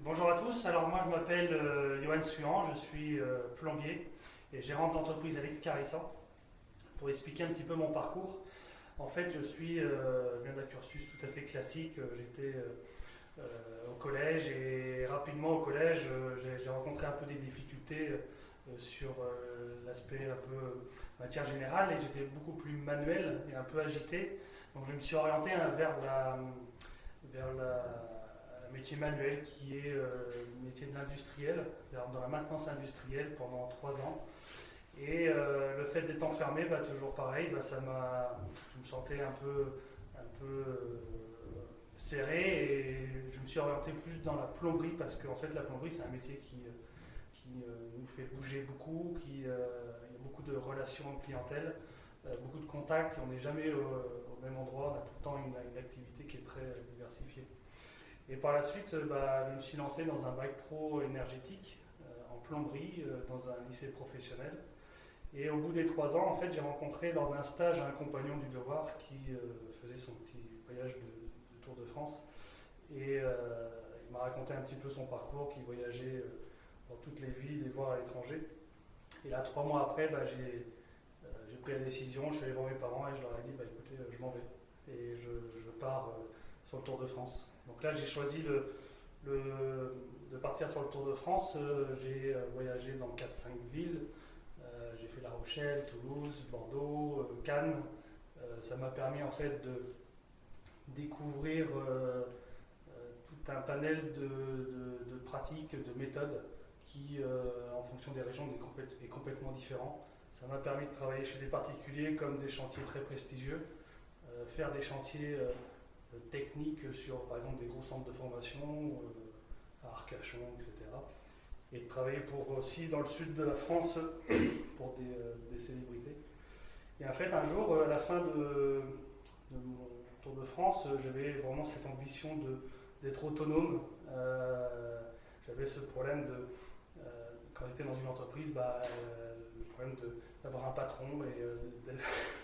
Bonjour à tous, alors moi je m'appelle Johan Suan, je suis plombier et gérant de l'entreprise Alex Carissa. Pour expliquer un petit peu mon parcours, en fait je viens d'un cursus tout à fait classique. J'étais au collège et rapidement au collège j'ai rencontré un peu des difficultés sur l'aspect un peu matière générale, et j'étais beaucoup plus manuel et un peu agité. Donc je me suis orienté vers un métier manuel qui est le métier de l'industriel, c'est-à-dire dans la maintenance industrielle pendant 3 ans. Et le fait d'être enfermé, toujours pareil, je me sentais un peu serré, et je me suis orienté plus dans la plomberie parce qu'en fait la plomberie c'est un métier qui nous fait bouger beaucoup, il y a beaucoup de relations clientèle, beaucoup de contacts, et on n'est jamais au même endroit, on a tout le temps une activité qui est très diversifiée. Et par la suite, je me suis lancé dans un bac pro énergétique en plomberie dans un lycée professionnel. Et au bout des 3 ans, en fait, j'ai rencontré lors d'un stage un compagnon du devoir qui faisait son petit voyage de Tour de France. Et il m'a raconté un petit peu son parcours, qu'il voyageait dans toutes les villes et voire à l'étranger. Et là, 3 mois après, j'ai pris la décision, je suis allé voir mes parents et je leur ai dit, écoutez, je m'en vais. Et je pars sur le Tour de France. Donc là, j'ai choisi de partir sur le Tour de France. J'ai voyagé dans 4-5 villes. J'ai fait La Rochelle, Toulouse, Bordeaux, Cannes. Ça m'a permis en fait de découvrir tout un panel de pratiques, de méthodes qui, en fonction des régions, est complètement différent. Ça m'a permis de travailler chez des particuliers comme des chantiers très prestigieux, faire des chantiers techniques sur par exemple des gros centres de formation à Arcachon, etc. Et de travailler aussi dans le sud de la France pour des célébrités. Et en fait, un jour, à la fin de mon Tour de France, j'avais vraiment cette ambition d'être autonome. J'avais ce problème quand j'étais dans une entreprise, le problème d'avoir un patron et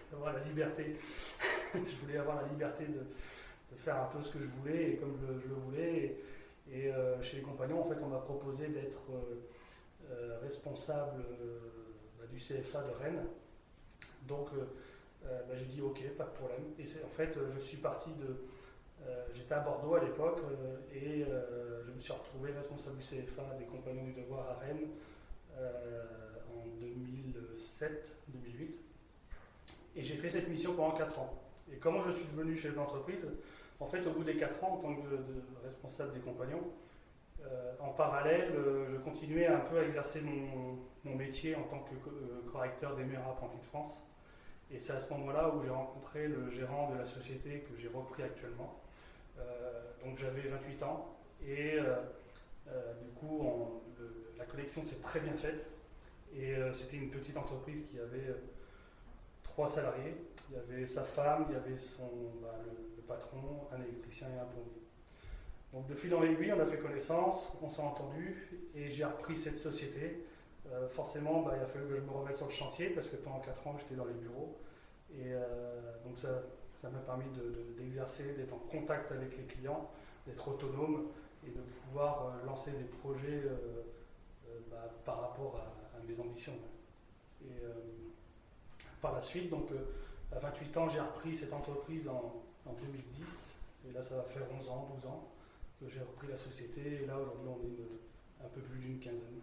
d'avoir la liberté. Je voulais avoir la liberté de faire un peu ce que je voulais et comme je le voulais. Et chez les compagnons, en fait, on m'a proposé d'être responsable du CFA de Rennes. Donc, j'ai dit ok, pas de problème. Et en fait, je suis parti j'étais à Bordeaux à l'époque et je me suis retrouvé responsable du CFA des compagnons du devoir à Rennes en 2007-2008. Et j'ai fait cette mission pendant 4 ans. Et comment je suis devenu chef d'entreprise? En fait, au bout des 4 ans, en tant que responsable des compagnons, en parallèle, je continuais un peu à exercer mon métier en tant que correcteur des meilleurs apprentis de France. Et c'est à ce moment-là où j'ai rencontré le gérant de la société que j'ai repris actuellement. Donc j'avais 28 ans et du coup la connexion s'est très bien faite. Et c'était une petite entreprise qui avait 3 salariés. Il y avait sa femme, il y avait le patron, un électricien et un plombier. Donc de fil en aiguille, on a fait connaissance, on s'est entendu et j'ai repris cette société. Forcément, il a fallu que je me remette sur le chantier parce que pendant 4 ans, j'étais dans les bureaux. Et donc ça m'a permis d'exercer, d'être en contact avec les clients, d'être autonome et de pouvoir lancer des projets par rapport à mes ambitions. Et par la suite, donc à 28 ans, j'ai repris cette entreprise en 2010. Et là, ça va faire 11 ans, 12 ans que j'ai repris la société. Et là, aujourd'hui, on est un peu plus d'une quinzaine.